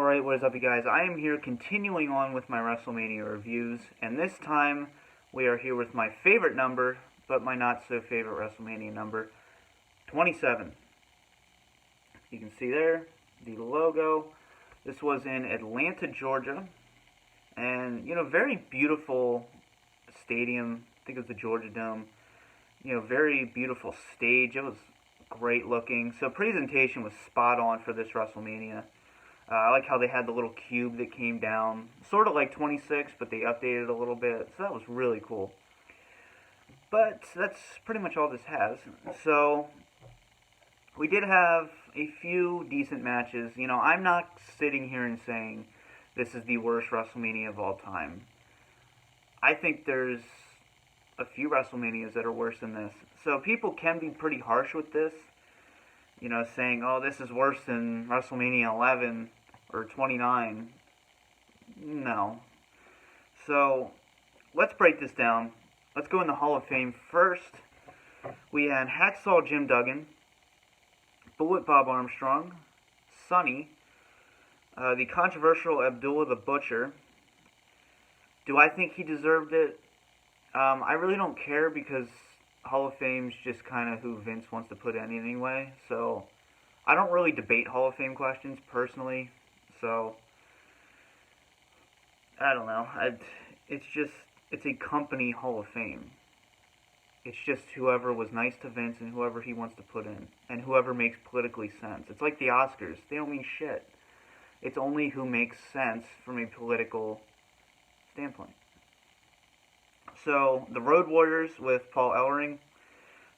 Alright, what is up you guys? I am here continuing on with my WrestleMania reviews, and this time we are here with my favorite number, but my not so favorite WrestleMania number, 27. You can see there, the logo. This was in Atlanta, Georgia, and, very beautiful stadium. I think it was the Georgia Dome. Very beautiful stage. It was great looking. So presentation was spot on for this WrestleMania. I like how they had the little cube that came down, sort of like 26, but they updated it a little bit, so that was really cool. But that's pretty much all this has. So, we did have a few decent matches. I'm not sitting here and saying this is the worst WrestleMania of all time. I think there's a few WrestleManias that are worse than this. So people can be pretty harsh with this, saying, oh, this is worse than WrestleMania 11 or 29. No. So, let's break this down. Let's go in the Hall of Fame first. We had Hacksaw Jim Duggan, Bullet Bob Armstrong, Sonny, the controversial Abdullah the Butcher. Do I think he deserved it? I really don't care because Hall of Fame's just kind of who Vince wants to put in anyway, so I don't really debate Hall of Fame questions personally, so I don't know. It's a company Hall of Fame. It's just whoever was nice to Vince and whoever he wants to put in, and whoever makes politically sense. It's like the Oscars. They don't mean shit. It's only who makes sense from a political standpoint. So, the Road Warriors with Paul Ellering,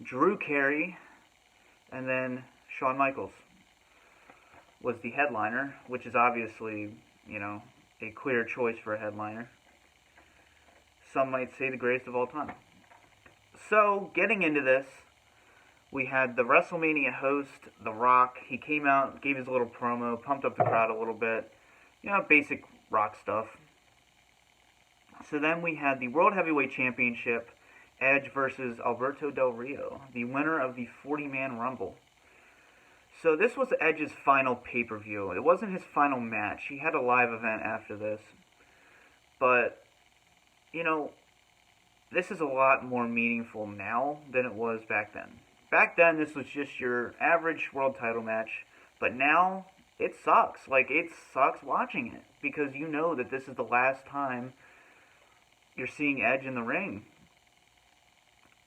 Drew Carey, and then Shawn Michaels was the headliner, which is obviously, a clear choice for a headliner. Some might say the greatest of all time. So, getting into this, we had the WrestleMania host, The Rock. He came out, gave his little promo, pumped up the crowd a little bit. Basic Rock stuff. So then we had the World Heavyweight Championship, Edge versus Alberto Del Rio, the winner of the 40-man Rumble. So this was Edge's final pay-per-view. It wasn't his final match. He had a live event after this. But, this is a lot more meaningful now than it was back then. Back then, this was just your average world title match. But now, it sucks. It sucks watching it. Because you know that this is the last time you're seeing Edge in the ring.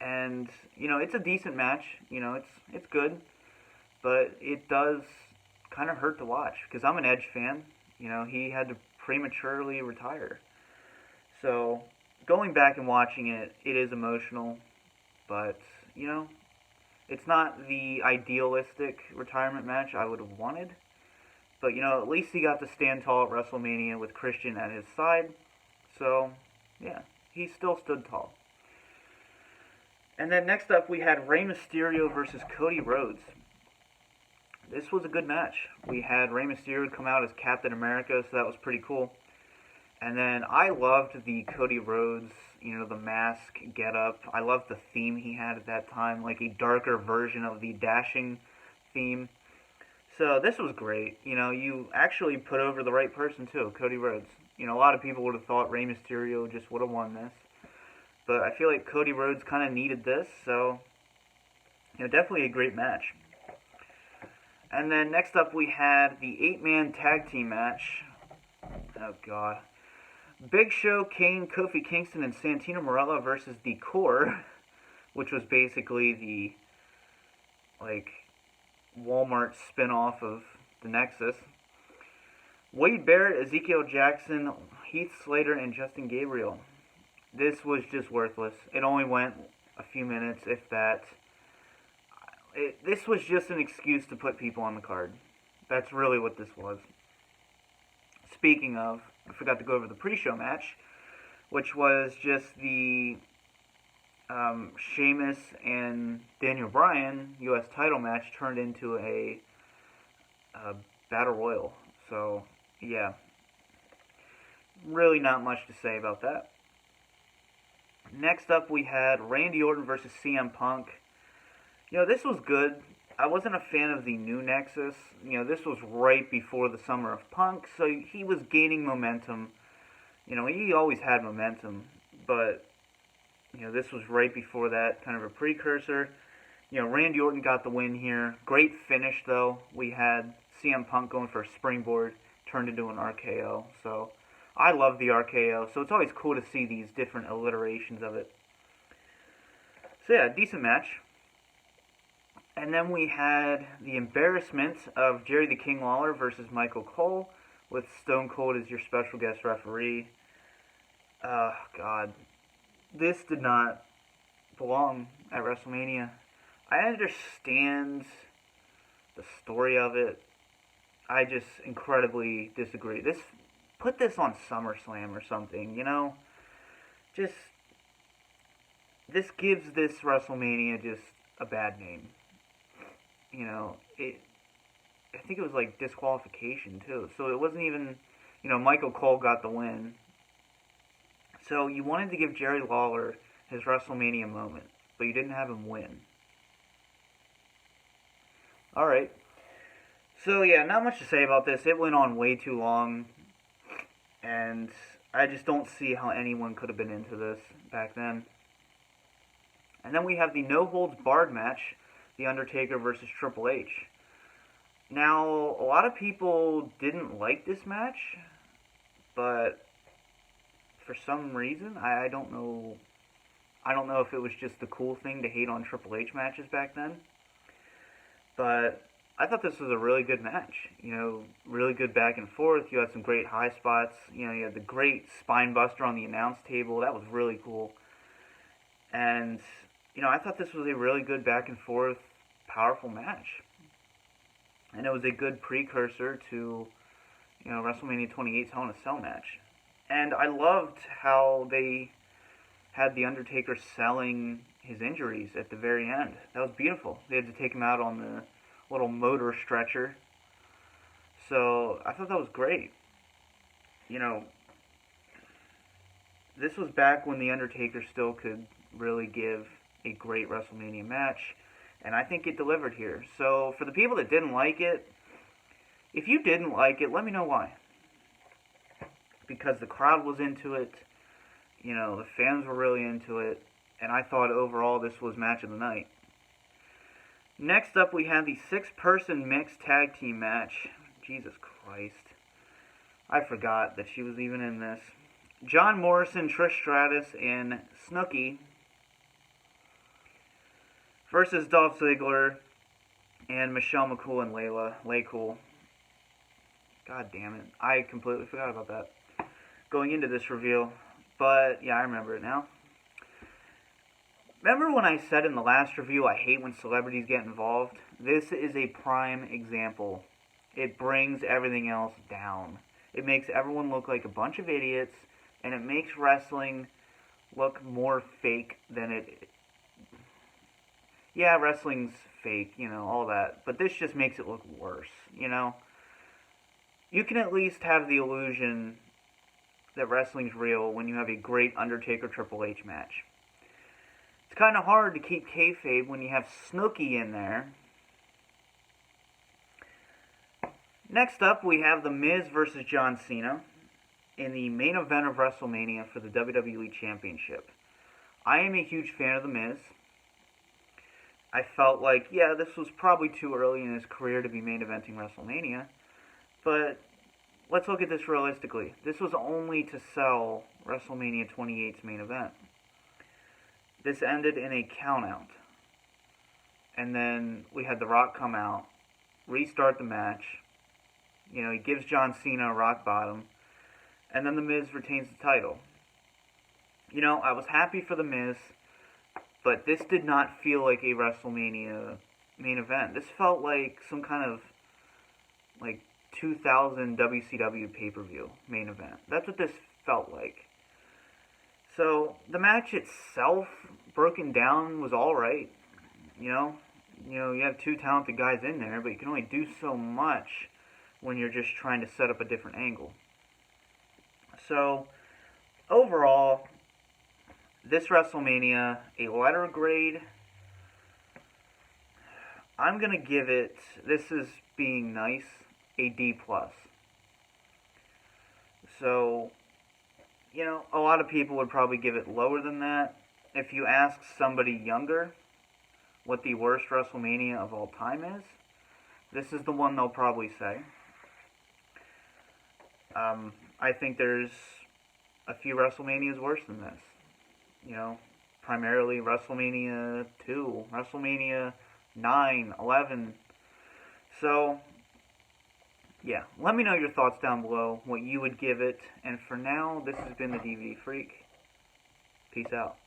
And, it's a decent match. It's good. But it does kind of hurt to watch. Because I'm an Edge fan. He had to prematurely retire. So, going back and watching it, it is emotional. But, it's not the idealistic retirement match I would have wanted. But, at least he got to stand tall at WrestleMania with Christian at his side. So, yeah, he still stood tall. And then next up, we had Rey Mysterio versus Cody Rhodes. This was a good match. We had Rey Mysterio come out as Captain America, so that was pretty cool. And then I loved the Cody Rhodes, the mask getup. I loved the theme he had at that time, like a darker version of the Dashing theme. So this was great. You actually put over the right person too, Cody Rhodes. A lot of people would have thought Rey Mysterio just would have won this. But I feel like Cody Rhodes kind of needed this, so, definitely a great match. And then next up we had the 8-man tag team match. Oh, God. Big Show, Kane, Kofi Kingston, and Santino Marella versus The Core, which was basically the, Walmart spin-off of the Nexus. Wade Barrett, Ezekiel Jackson, Heath Slater, and Justin Gabriel. This was just worthless. It only went a few minutes, if that. This was just an excuse to put people on the card. That's really what this was. Speaking of, I forgot to go over the pre-show match, which was just the Sheamus and Daniel Bryan U.S. title match turned into a Battle Royal. So, yeah. Really not much to say about that. Next up, we had Randy Orton versus CM Punk. This was good. I wasn't a fan of the new Nexus. This was right before the Summer of Punk, so he was gaining momentum. He always had momentum, but, this was right before that, kind of a precursor. Randy Orton got the win here. Great finish, though. We had CM Punk going for a springboard, turned into an RKO. So, I love the RKO, so it's always cool to see these different alliterations of it. So, yeah, decent match. And then we had the embarrassment of Jerry the King Lawler versus Michael Cole, with Stone Cold as your special guest referee. God. This did not belong at WrestleMania. I understand the story of it. I just incredibly disagree. Put this on SummerSlam or something, Just, this gives this WrestleMania just a bad name. I think it was like disqualification too. So it wasn't even, Michael Cole got the win. So you wanted to give Jerry Lawler his WrestleMania moment, but you didn't have him win. Alright. So yeah, not much to say about this. It went on way too long, and I just don't see how anyone could have been into this back then. And then we have the no-holds-barred match, The Undertaker versus Triple H. Now, a lot of people didn't like this match, but for some reason, I don't know. I don't know if it was just the cool thing to hate on Triple H matches back then, but I thought this was a really good match. Really good back and forth. You had some great high spots. You had the great spine buster on the announce table. That was really cool. And I thought this was a really good back and forth, powerful match. And it was a good precursor to, WrestleMania 28's Hell in a Cell match. And I loved how they had The Undertaker selling his injuries at the very end. That was beautiful. They had to take him out on the little motor stretcher. So I thought that was great. This was back when The Undertaker still could really give a great WrestleMania match, and I think it delivered here. So for the people that didn't like it, if you didn't like it, let me know why. Because the crowd was into it, the fans were really into it, and I thought overall this was match of the night. Next up, we have the 6-person mixed tag team match. Jesus Christ. I forgot that she was even in this. John Morrison, Trish Stratus, and Snooki versus Dolph Ziggler and Michelle McCool and Lay Cool. God damn it. I completely forgot about that going into this reveal. But, yeah, I remember it now. Remember when I said in the last review I hate when celebrities get involved? This is a prime example. It brings everything else down. It makes everyone look like a bunch of idiots, and it makes wrestling look more fake than it... Yeah, wrestling's fake, all that. But this just makes it look worse, You can at least have the illusion that wrestling's real when you have a great Undertaker Triple H match. It's kind of hard to keep kayfabe when you have Snooki in there. Next up, we have The Miz versus John Cena in the main event of WrestleMania for the WWE Championship. I am a huge fan of The Miz. I felt like, yeah, this was probably too early in his career to be main eventing WrestleMania, but let's look at this realistically. This was only to sell WrestleMania 28's main event. This ended in a countout. And then we had The Rock come out, restart the match. He gives John Cena a rock bottom. And then The Miz retains the title. I was happy for The Miz, but this did not feel like a WrestleMania main event. This felt like some kind of, 2000 WCW pay-per-view main event. That's what this felt like. So, the match itself, broken down, was alright. You have two talented guys in there, but you can only do so much when you're just trying to set up a different angle. So, overall, this WrestleMania, a letter grade, I'm going to give it, this is being nice, a D+. So, you know, a lot of people would probably give it lower than that. If you ask somebody younger what the worst WrestleMania of all time is, this is the one they'll probably say. I think there's a few WrestleManias worse than this. You know, primarily WrestleMania 2, WrestleMania 9, 11. So, yeah, let me know your thoughts down below, what you would give it. And for now, this has been the DVD Freak. Peace out.